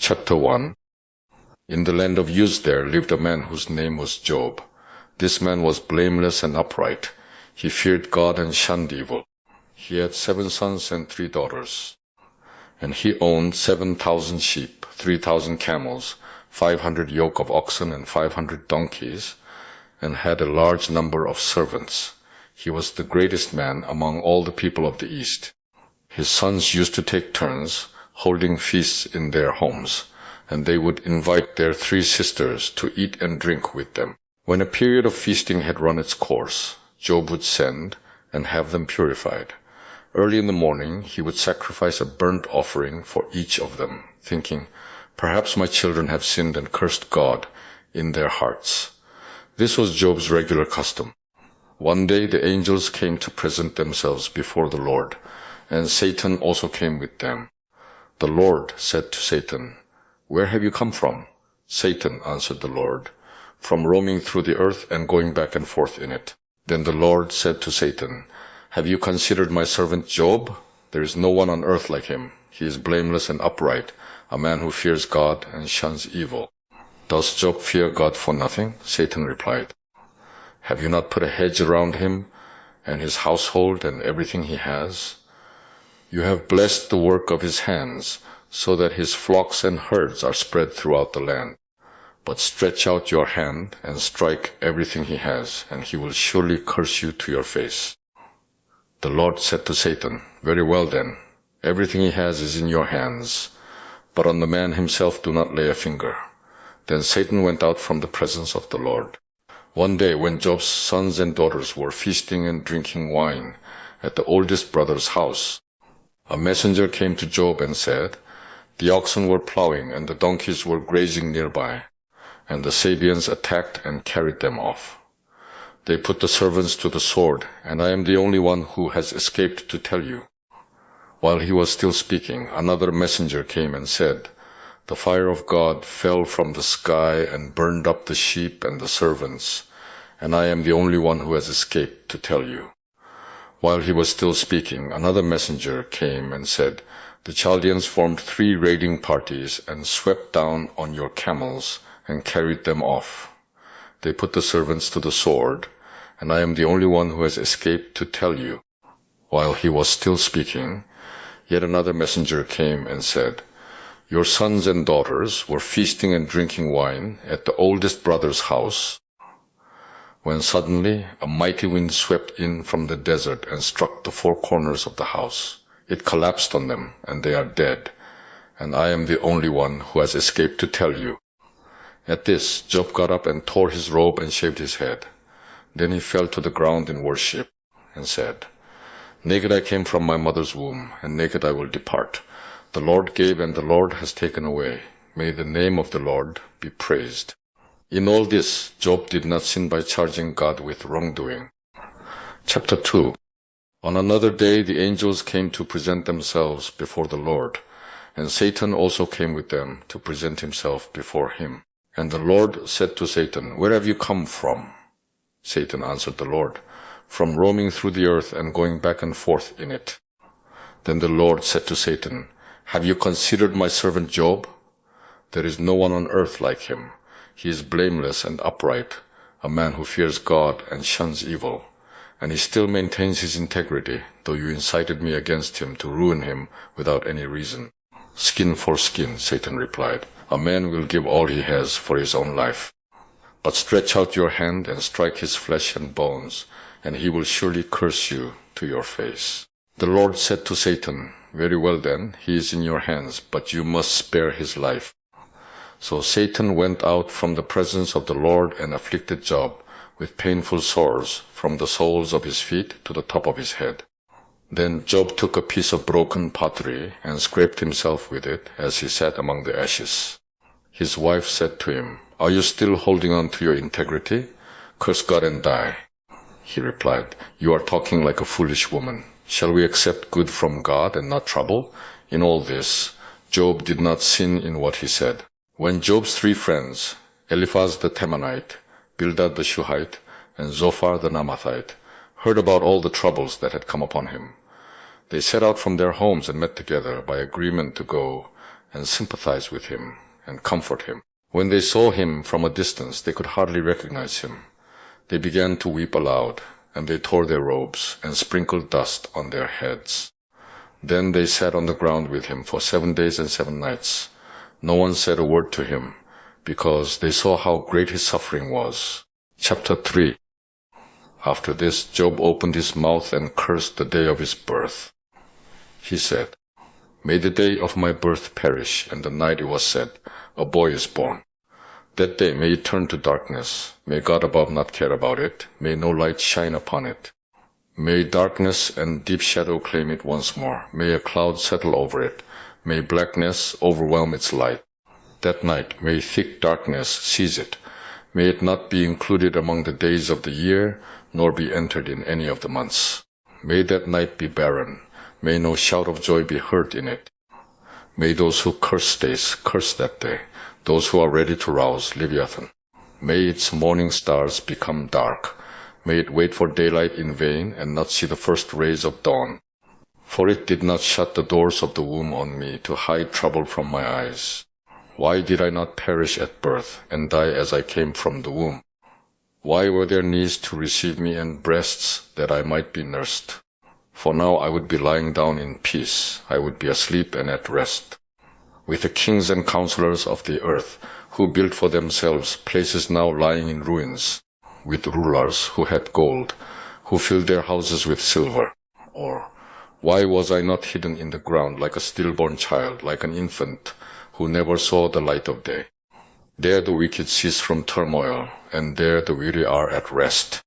Chapter 1. In the land of Uz there lived a man whose name was Job. This man was blameless and upright. He feared God and shunned evil. He had 7 sons and 3 daughters. And he owned 7,000 sheep, 3,000 camels, 500 yoke of oxen and 500 donkeys, and had a large number of servants. He was the greatest man among all the people of the East. His sons used to take turns holding feasts in their homes, and they would invite their 3 sisters to eat and drink with them. When a period of feasting had run its course, Job would send and have them purified. Early in the morning he would sacrifice a burnt offering for each of them, thinking, "Perhaps my children have sinned and cursed God in their hearts." This was Job's regular custom. One day the angels came to present themselves before the Lord, and Satan also came with them. The Lord said to Satan, "Where have you come from?" "Satan," answered the Lord, "from roaming through the earth and going back and forth in it." Then the Lord said to Satan, "Have you considered my servant Job? There is no one on earth like him. He is blameless and upright, a man who fears God and shuns evil." "Does Job fear God for nothing?" Satan replied. "Have you not put a hedge around him and his household and everything he has? You have blessed the work of his hands, so that his flocks and herds are spread throughout the land. But stretch out your hand and strike everything he has, and he will surely curse you to your face." The Lord said to Satan, "Very well then, everything he has is in your hands, but on the man himself do not lay a finger." Then Satan went out from the presence of the Lord. One day when Job's sons and daughters were feasting and drinking wine at the oldest brother's house, a messenger came to Job and said, "The oxen were plowing and the donkeys were grazing nearby, and the Sabeans attacked and carried them off. They put the servants to the sword, and I am the only one who has escaped to tell you." While he was still speaking, another messenger came and said, "The fire of God fell from the sky and burned up the sheep and the servants, and I am the only one who has escaped to tell you." While he was still speaking, another messenger came and said, "The Chaldeans formed 3 raiding parties and swept down on your camels and carried them off. They put the servants to the sword, and I am the only one who has escaped to tell you." While he was still speaking, yet another messenger came and said, "Your sons and daughters were feasting and drinking wine at the oldest brother's house, when suddenly a mighty wind swept in from the desert and struck the 4 corners of the house. It collapsed on them, and they are dead, and I am the only one who has escaped to tell you." At this, Job got up and tore his robe and shaved his head. Then he fell to the ground in worship and said, "Naked I came from my mother's womb, and naked I will depart. The Lord gave and the Lord has taken away. May the name of the Lord be praised." In all this, Job did not sin by charging God with wrongdoing. Chapter 2. On another day the angels came to present themselves before the Lord, and Satan also came with them to present himself before him. And the Lord said to Satan, "Where have you come from?" Satan answered the Lord, "From roaming through the earth and going back and forth in it." Then the Lord said to Satan, "Have you considered my servant Job? There is no one on earth like him. He is blameless and upright, a man who fears God and shuns evil. And he still maintains his integrity, though you incited me against him to ruin him without any reason." "Skin for skin," Satan replied. "A man will give all he has for his own life. But stretch out your hand and strike his flesh and bones, and he will surely curse you to your face." The Lord said to Satan, "Very well then, he is in your hands, but you must spare his life." So Satan went out from the presence of the Lord and afflicted Job with painful sores from the soles of his feet to the top of his head. Then Job took a piece of broken pottery and scraped himself with it as he sat among the ashes. His wife said to him, "Are you still holding on to your integrity? Curse God and die." He replied, "You are talking like a foolish woman. Shall we accept good from God and not trouble?" In all this, Job did not sin in what he said. When Job's 3 friends, Eliphaz the Temanite, Bildad the Shuhite, and Zophar the Naamathite, heard about all the troubles that had come upon him, they set out from their homes and met together by agreement to go and sympathize with him and comfort him. When they saw him from a distance, they could hardly recognize him. They began to weep aloud, and they tore their robes and sprinkled dust on their heads. Then they sat on the ground with him for 7 days and 7 nights. No one said a word to him, because they saw how great his suffering was. Chapter 3. After this, Job opened his mouth and cursed the day of his birth. He said, "May the day of my birth perish, and the night it was said, a boy is born. That day may it turn to darkness. May God above not care about it. May no light shine upon it. May darkness and deep shadow claim it once more. May a cloud settle over it. May blackness overwhelm its light. That night may thick darkness seize it. May it not be included among the days of the year, nor be entered in any of the months. May that night be barren. May no shout of joy be heard in it. May those who curse days curse that day, those who are ready to rouse Leviathan. May its morning stars become dark. May it wait for daylight in vain and not see the first rays of dawn. For it did not shut the doors of the womb on me to hide trouble from my eyes. Why did I not perish at birth and die as I came from the womb? Why were there knees to receive me and breasts that I might be nursed? For now I would be lying down in peace. I would be asleep and at rest. With the kings and counselors of the earth, who built for themselves places now lying in ruins, with rulers who had gold, who filled their houses with silver. Or, why was I not hidden in the ground like a stillborn child, like an infant who never saw the light of day? There the wicked cease from turmoil, and there the weary are at rest.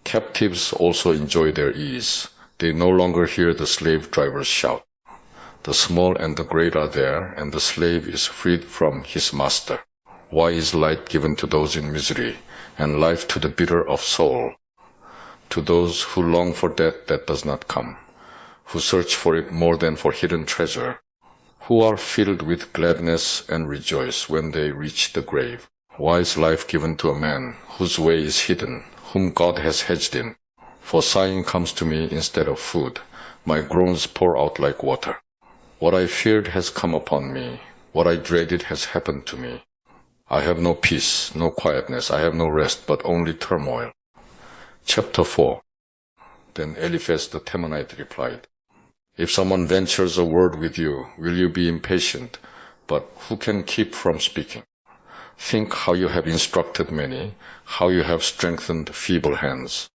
Captives also enjoy their ease. They no longer hear the slave drivers shout. The small and the great are there, and the slave is freed from his master. Why is light given to those in misery, and life to the bitter of soul? To those who long for death that does not come, who search for it more than for hidden treasure, who are filled with gladness and rejoice when they reach the grave. Why is life given to a man whose way is hidden, whom God has hedged in? For sighing comes to me instead of food. My groans pour out like water. What I feared has come upon me. What I dreaded has happened to me. I have no peace, no quietness. I have no rest, but only turmoil. Chapter 4. Then Eliphaz the Temanite replied, "If someone ventures a word with you, will you be impatient? But who can keep from speaking? Think how you have instructed many, how you have strengthened feeble hands.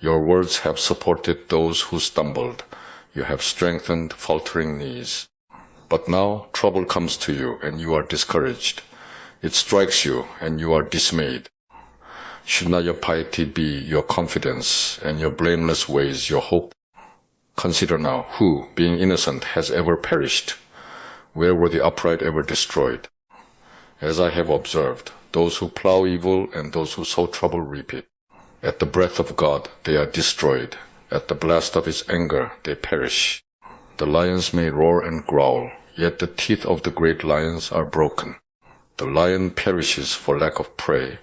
Your words have supported those who stumbled. You have strengthened faltering knees. But now trouble comes to you, and you are discouraged. It strikes you, and you are dismayed. Should not your piety be your confidence, and your blameless ways your hope? Consider now, who, being innocent, has ever perished? Where were the upright ever destroyed? As I have observed, those who plow evil and those who sow trouble reap it. At the breath of God they are destroyed. At the blast of his anger they perish. The lions may roar and growl, yet the teeth of the great lions are broken. The lion perishes for lack of prey,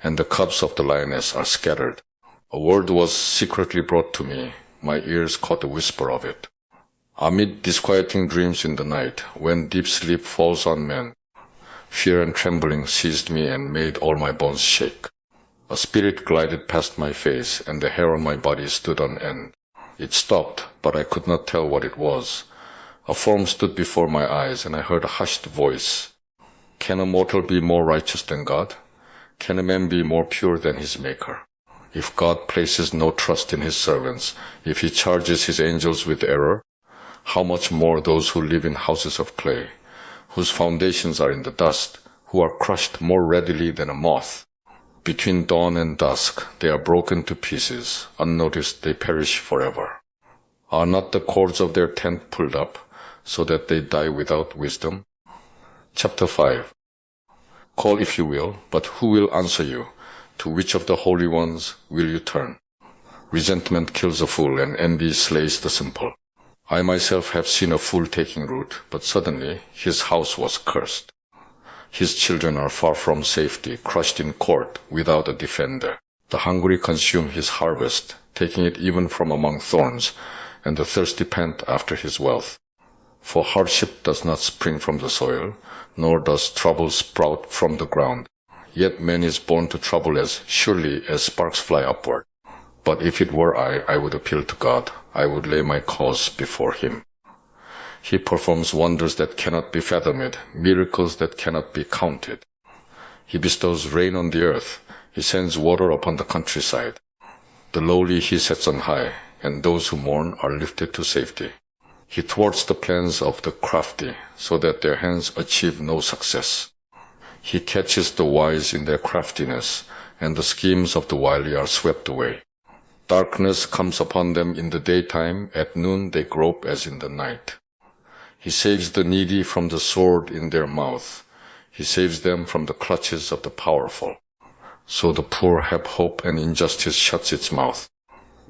and the cubs of the lioness are scattered. A word was secretly brought to me. My ears caught the whisper of it. Amid disquieting dreams in the night, when deep sleep falls on men, fear and trembling seized me and made all my bones shake. A spirit glided past my face, and the hair on my body stood on end. It stopped, but I could not tell what it was. A form stood before my eyes, and I heard a hushed voice. Can a mortal be more righteous than God? Can a man be more pure than his Maker? If God places no trust in his servants, if he charges his angels with error, how much more those who live in houses of clay, whose foundations are in the dust, who are crushed more readily than a moth? Between dawn and dusk they are broken to pieces. Unnoticed they perish forever. Are not the cords of their tent pulled up, so that they die without wisdom? Chapter 5. Call if you will, but who will answer you? To which of the holy ones will you turn? Resentment kills a fool, and envy slays the simple. I myself have seen a fool taking root, but suddenly his house was cursed. His children are far from safety, crushed in court, without a defender. The hungry consume his harvest, taking it even from among thorns, and the thirsty pant after his wealth. For hardship does not spring from the soil, nor does trouble sprout from the ground. Yet man is born to trouble as surely as sparks fly upward. But if it were I would appeal to God. I would lay my cause before him. He performs wonders that cannot be fathomed, miracles that cannot be counted. He bestows rain on the earth. He sends water upon the countryside. The lowly he sets on high, and those who mourn are lifted to safety. He thwarts the plans of the crafty, so that their hands achieve no success. He catches the wise in their craftiness, and the schemes of the wily are swept away. Darkness comes upon them in the daytime, at noon they grope as in the night. He saves the needy from the sword in their mouth. He saves them from the clutches of the powerful. So the poor have hope, and injustice shuts its mouth.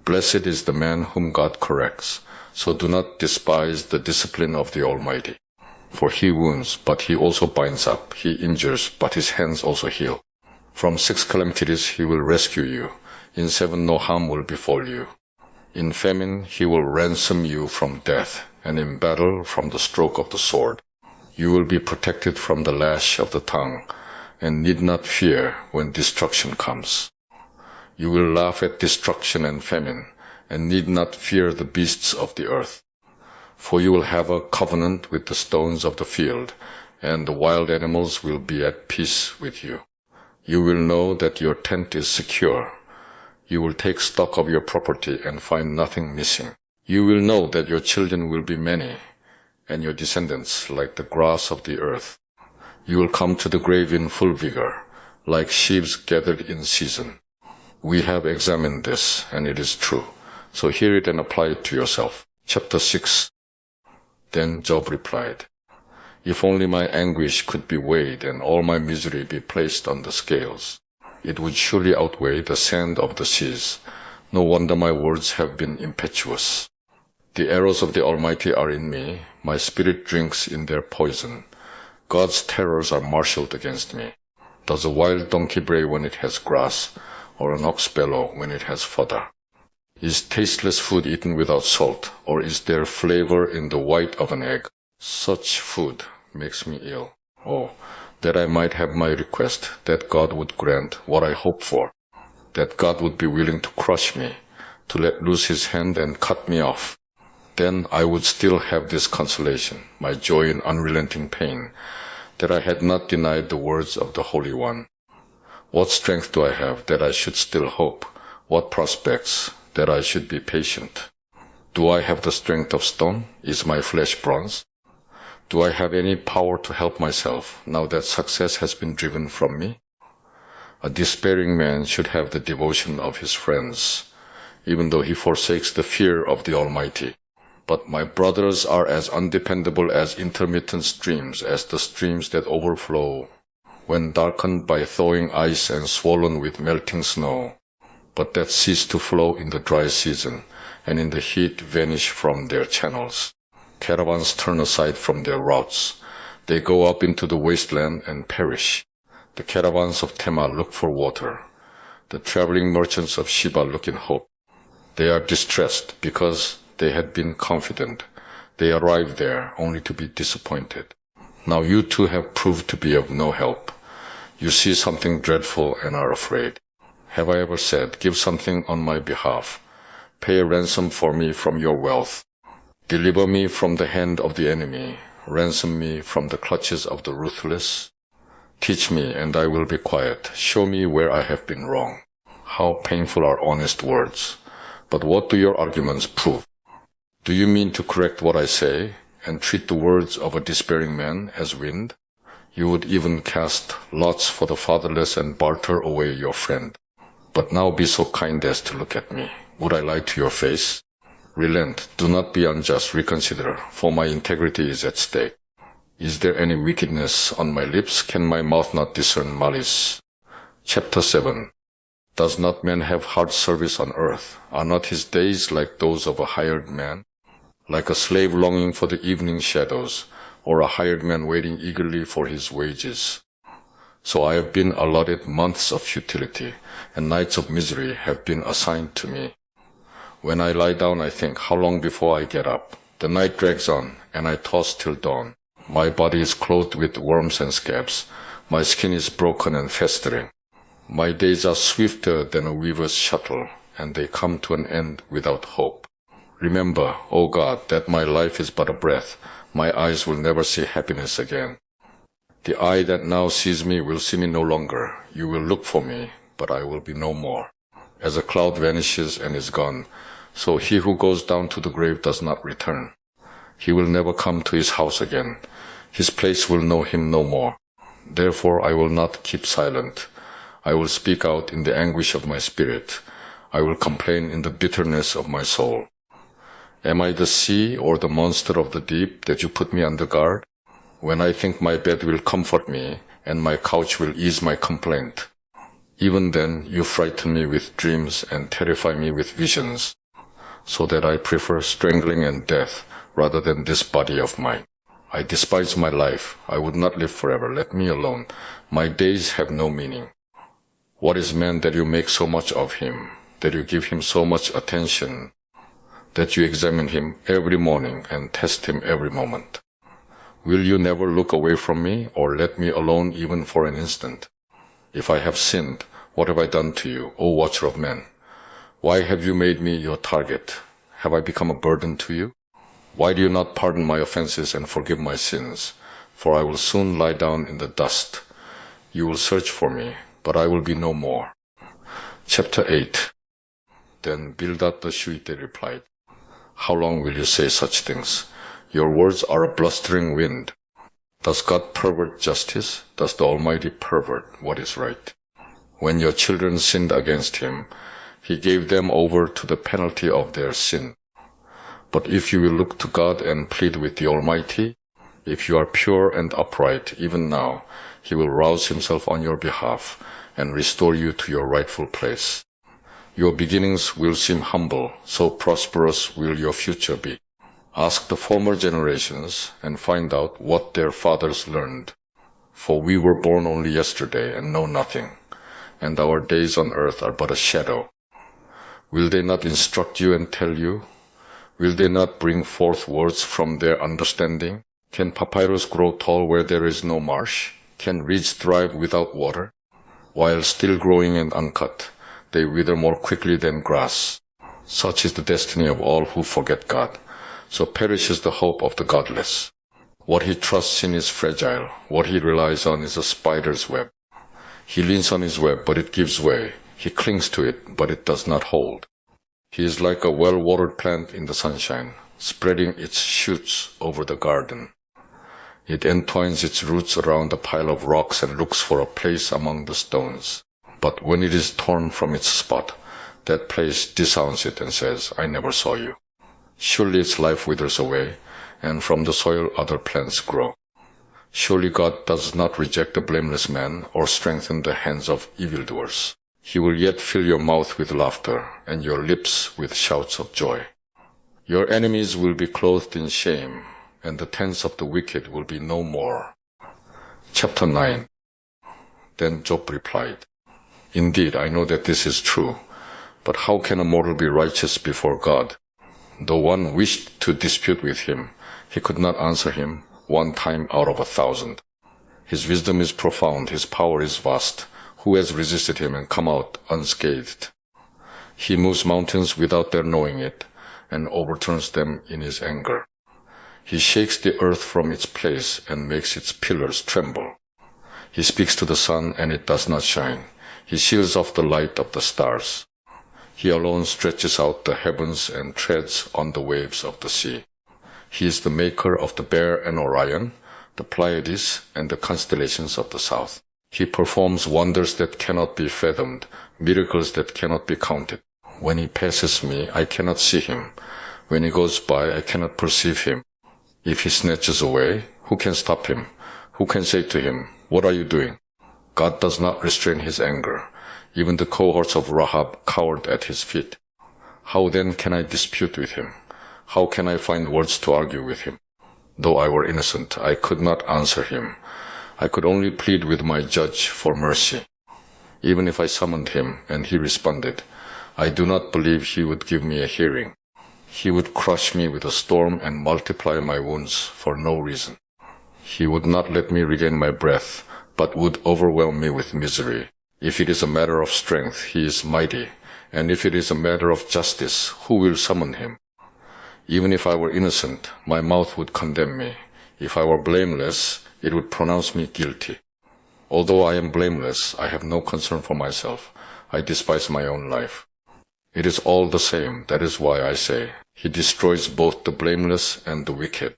Blessed is the man whom God corrects. So do not despise the discipline of the Almighty. For he wounds, but he also binds up. He injures, but his hands also heal. From 6 calamities he will rescue you. In 7 no harm will befall you. In famine he will ransom you from death, and in battle from the stroke of the sword. You will be protected from the lash of the tongue, and need not fear when destruction comes. You will laugh at destruction and famine, and need not fear the beasts of the earth. For you will have a covenant with the stones of the field, and the wild animals will be at peace with you. You will know that your tent is secure. You will take stock of your property and find nothing missing. You will know that your children will be many, and your descendants like the grass of the earth. You will come to the grave in full vigor, like sheaves gathered in season. We have examined this, and it is true. So hear it and apply it to yourself. Chapter 6. Then Job replied, If only my anguish could be weighed and all my misery be placed on the scales, it would surely outweigh the sand of the seas. No wonder my words have been impetuous. The arrows of the Almighty are in me. My spirit drinks in their poison. God's terrors are marshaled against me. Does a wild donkey bray when it has grass, or an ox bellow when it has fodder? Is tasteless food eaten without salt, or is there flavor in the white of an egg? Such food makes me ill. Oh, that I might have my request, that God would grant what I hope for, that God would be willing to crush me, to let loose his hand and cut me off. Then I would still have this consolation, my joy in unrelenting pain, that I had not denied the words of the Holy One. What strength do I have that I should still hope? What prospects that I should be patient? Do I have the strength of stone? Is my flesh bronze? Do I have any power to help myself now that success has been driven from me? A despairing man should have the devotion of his friends, even though he forsakes the fear of the Almighty. But my brothers are as undependable as intermittent streams, as the streams that overflow when darkened by thawing ice and swollen with melting snow, but that cease to flow in the dry season, and in the heat vanish from their channels. Caravans turn aside from their routes. They go up into the wasteland and perish. The caravans of Tema look for water. The traveling merchants of Sheba look in hope. They are distressed because they had been confident. They arrived there only to be disappointed. Now you too have proved to be of no help. You see something dreadful and are afraid. Have I ever said, give something on my behalf? Pay a ransom for me from your wealth. Deliver me from the hand of the enemy. Ransom me from the clutches of the ruthless. Teach me, and I will be quiet. Show me where I have been wrong. How painful are honest words. But what do your arguments prove? Do you mean to correct what I say, and treat the words of a despairing man as wind? You would even cast lots for the fatherless and barter away your friend. But now be so kind as to look at me. Would I lie to your face? Relent, do not be unjust, reconsider, for my integrity is at stake. Is there any wickedness on my lips? Can my mouth not discern malice? Chapter 7. Does not man have hard service on earth? Are not his days like those of a hired man? Like a slave longing for the evening shadows, or a hired man waiting eagerly for his wages. So I have been allotted months of futility, and nights of misery have been assigned to me. When I lie down, I think, how long before I get up? The night drags on, and I toss till dawn. My body is clothed with worms and scabs. My skin is broken and festering. My days are swifter than a weaver's shuttle, and they come to an end without hope. Remember, O God, that my life is but a breath. My eyes will never see happiness again. The eye that now sees me will see me no longer. You will look for me, but I will be no more. As a cloud vanishes and is gone, so he who goes down to the grave does not return. He will never come to his house again. His place will know him no more. Therefore I will not keep silent. I will speak out in the anguish of my spirit. I will complain in the bitterness of my soul. Am I the sea or the monster of the deep that you put me under guard? When I think my bed will comfort me and my couch will ease my complaint, even then you frighten me with dreams and terrify me with visions, so that I prefer strangling and death rather than this body of mine. I despise my life. I would not live forever. Let me alone. My days have no meaning. What is man that you make so much of him, that you give him so much attention, that you examine him every morning and test him every moment? Will you never look away from me or let me alone even for an instant? If I have sinned, what have I done to you, O watcher of men? Why have you made me your target? Have I become a burden to you? Why do you not pardon my offenses and forgive my sins? For I will soon lie down in the dust. You will search for me, but I will be no more. Chapter 8. Then Bildad the Shuhite replied, How long will you say such things? Your words are a blustering wind. Does God pervert justice? Does the Almighty pervert what is right? When your children sinned against him, he gave them over to the penalty of their sin. But if you will look to God and plead with the Almighty, if you are pure and upright even now, he will rouse himself on your behalf and restore you to your rightful place. Your beginnings will seem humble, so prosperous will your future be. Ask the former generations and find out what their fathers learned. For we were born only yesterday and know nothing, and our days on earth are but a shadow. Will they not instruct you and tell you? Will they not bring forth words from their understanding? Can papyrus grow tall where there is no marsh? Can reeds thrive without water? While still growing and uncut, they wither more quickly than grass. Such is the destiny of all who forget God. So perishes the hope of the godless. What he trusts in is fragile. What he relies on is a spider's web. He leans on his web, but it gives way. He clings to it, but it does not hold. He is like a well-watered plant in the sunshine, spreading its shoots over the garden. It entwines its roots around a pile of rocks and looks for a place among the stones. But when it is torn from its spot, that place disowns it and says, I never saw you. Surely its life withers away, and from the soil other plants grow. Surely God does not reject the blameless man or strengthen the hands of evildoers. He will yet fill your mouth with laughter and your lips with shouts of joy. Your enemies will be clothed in shame, and the tents of the wicked will be no more. Chapter 9. Then Job replied, Indeed, I know that this is true, but how can a mortal be righteous before God? Though one wished to dispute with him, he could not answer him 1 time out of 1,000. His wisdom is profound, his power is vast. Who has resisted him and come out unscathed? He moves mountains without their knowing it, and overturns them in his anger. He shakes the earth from its place and makes its pillars tremble. He speaks to the sun, and it does not shine. He shields off the light of the stars. He alone stretches out the heavens and treads on the waves of the sea. He is the maker of the Bear and Orion, the Pleiades, and the constellations of the south. He performs wonders that cannot be fathomed, miracles that cannot be counted. When he passes me, I cannot see him. When he goes by, I cannot perceive him. If he snatches away, who can stop him? Who can say to him, What are you doing? God does not restrain his anger. Even the cohorts of Rahab cowered at his feet. How then can I dispute with him? How can I find words to argue with him? Though I were innocent, I could not answer him. I could only plead with my judge for mercy. Even if I summoned him and he responded, I do not believe he would give me a hearing. He would crush me with a storm and multiply my wounds for no reason. He would not let me regain my breath, but would overwhelm me with misery. If it is a matter of strength, he is mighty, and if it is a matter of justice, who will summon him? Even if I were innocent, my mouth would condemn me. If I were blameless, it would pronounce me guilty. Although I am blameless, I have no concern for myself. I despise my own life. It is all the same. That is why I say, he destroys both the blameless and the wicked.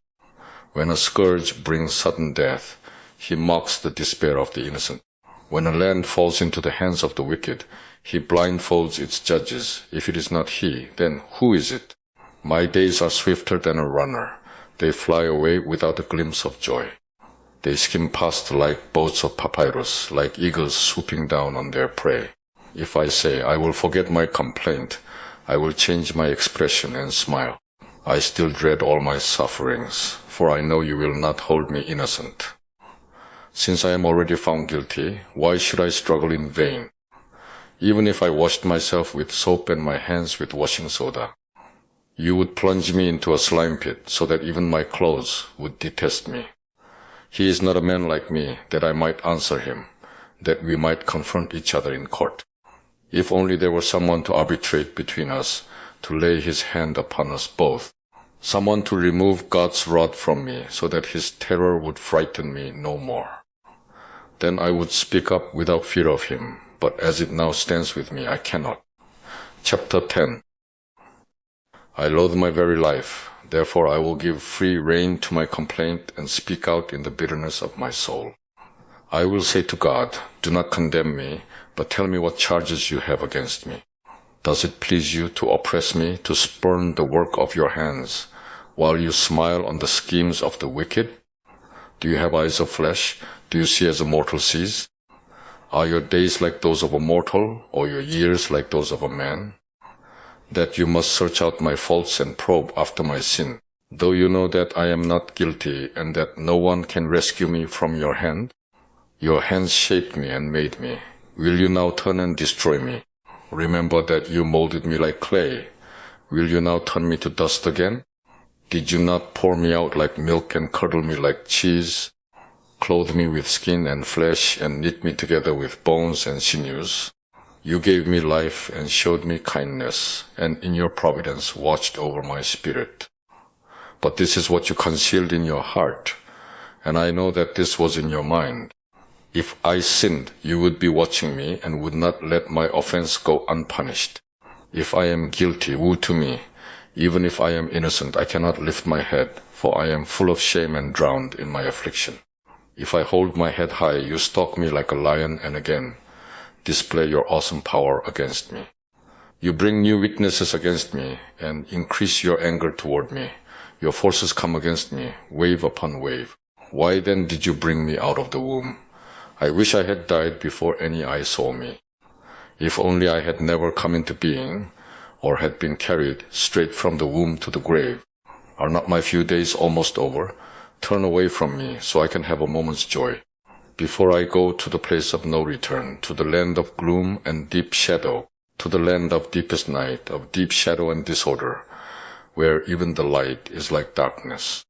When a scourge brings sudden death, he mocks the despair of the innocent. When a land falls into the hands of the wicked, he blindfolds its judges. If it is not he, then who is it? My days are swifter than a runner. They fly away without a glimpse of joy. They skim past like boats of papyrus, like eagles swooping down on their prey. If I say, I will forget my complaint, I will change my expression and smile. I still dread all my sufferings, for I know you will not hold me innocent. Since I am already found guilty, why should I struggle in vain? Even if I washed myself with soap and my hands with washing soda, you would plunge me into a slime pit so that even my clothes would detest me. He is not a man like me, that I might answer him, that we might confront each other in court. If only there were someone to arbitrate between us, to lay his hand upon us both, someone to remove God's rod from me so that his terror would frighten me no more. Then I would speak up without fear of him, but as it now stands with me, I cannot. Chapter 10. I loathe my very life, therefore I will give free rein to my complaint and speak out in the bitterness of my soul. I will say to God, do not condemn me, but tell me what charges you have against me. Does it please you to oppress me, to spurn the work of your hands, while you smile on the schemes of the wicked? Do you have eyes of flesh? Do you see as a mortal sees? Are your days like those of a mortal, or your years like those of a man? That you must search out my faults and probe after my sin, though you know that I am not guilty and that no one can rescue me from your hand? Your hands shaped me and made me. Will you now turn and destroy me? Remember that you molded me like clay. Will you now turn me to dust again? Did you not pour me out like milk and curdle me like cheese? Clothe me with skin and flesh and knit me together with bones and sinews? You gave me life and showed me kindness, and in your providence watched over my spirit. But this is what you concealed in your heart, and I know that this was in your mind. If I sinned, you would be watching me and would not let my offense go unpunished. If I am guilty, woe to me. Even if I am innocent, I cannot lift my head, for I am full of shame and drowned in my affliction. If I hold my head high, you stalk me like a lion and again display your awesome power against me. You bring new witnesses against me and increase your anger toward me. Your forces come against me, wave upon wave. Why then did you bring me out of the womb? I wish I had died before any eye saw me. If only I had never come into being, or had been carried straight from the womb to the grave. Are not my few days almost over? Turn away from me, so I can have a moment's joy. Before I go to the place of no return, to the land of gloom and deep shadow, to the land of deepest night, of deep shadow and disorder, where even the light is like darkness.